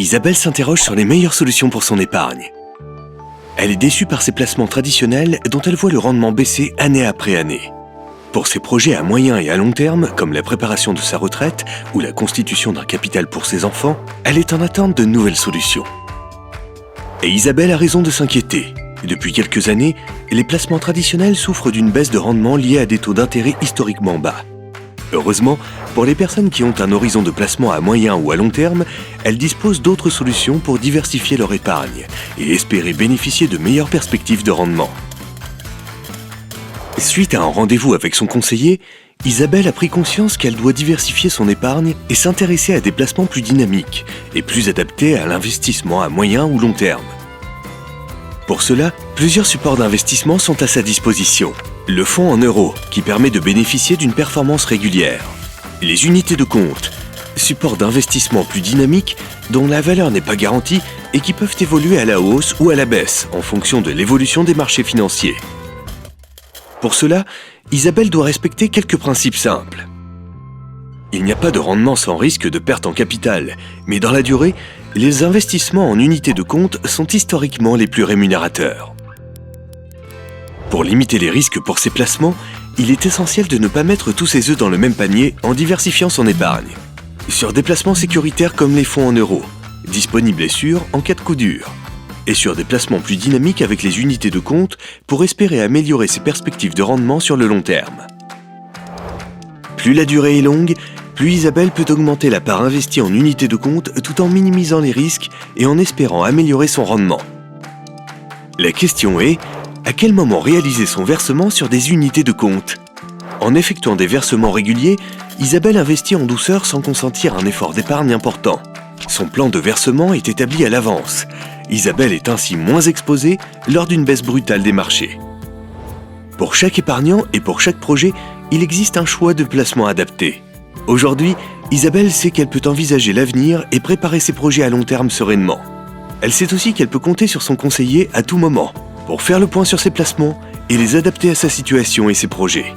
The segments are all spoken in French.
Isabelle s'interroge sur les meilleures solutions pour son épargne. Elle est déçue par ses placements traditionnels dont elle voit le rendement baisser année après année. Pour ses projets à moyen et à long terme, comme la préparation de sa retraite ou la constitution d'un capital pour ses enfants, elle est en attente de nouvelles solutions. Et Isabelle a raison de s'inquiéter. Depuis quelques années, les placements traditionnels souffrent d'une baisse de rendement liée à des taux d'intérêt historiquement bas. Heureusement, pour les personnes qui ont un horizon de placement à moyen ou à long terme, elles disposent d'autres solutions pour diversifier leur épargne et espérer bénéficier de meilleures perspectives de rendement. Suite à un rendez-vous avec son conseiller, Isabelle a pris conscience qu'elle doit diversifier son épargne et s'intéresser à des placements plus dynamiques et plus adaptés à l'investissement à moyen ou long terme. Pour cela, plusieurs supports d'investissement sont à sa disposition. Le fonds en euros, qui permet de bénéficier d'une performance régulière. Les unités de compte, supports d'investissement plus dynamiques dont la valeur n'est pas garantie et qui peuvent évoluer à la hausse ou à la baisse en fonction de l'évolution des marchés financiers. Pour cela, Isabelle doit respecter quelques principes simples. Il n'y a pas de rendement sans risque de perte en capital, mais dans la durée, les investissements en unités de compte sont historiquement les plus rémunérateurs. Pour limiter les risques pour ces placements, il est essentiel de ne pas mettre tous ses œufs dans le même panier en diversifiant son épargne. Sur des placements sécuritaires comme les fonds en euros, disponibles et sûrs en cas de coup dur. Et sur des placements plus dynamiques avec les unités de compte pour espérer améliorer ses perspectives de rendement sur le long terme. Plus la durée est longue, plus Isabelle peut augmenter la part investie en unités de compte tout en minimisant les risques et en espérant améliorer son rendement. La question est, à quel moment réaliser son versement sur des unités de compte? En effectuant des versements réguliers, Isabelle investit en douceur sans consentir un effort d'épargne important. Son plan de versement est établi à l'avance. Isabelle est ainsi moins exposée lors d'une baisse brutale des marchés. Pour chaque épargnant et pour chaque projet, il existe un choix de placement adapté. Aujourd'hui, Isabelle sait qu'elle peut envisager l'avenir et préparer ses projets à long terme sereinement. Elle sait aussi qu'elle peut compter sur son conseiller à tout moment pour faire le point sur ses placements et les adapter à sa situation et ses projets.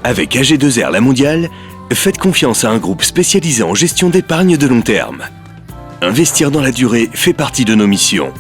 Avec AG2R La Mondiale, faites confiance à un groupe spécialisé en gestion d'épargne de long terme. Investir dans la durée fait partie de nos missions.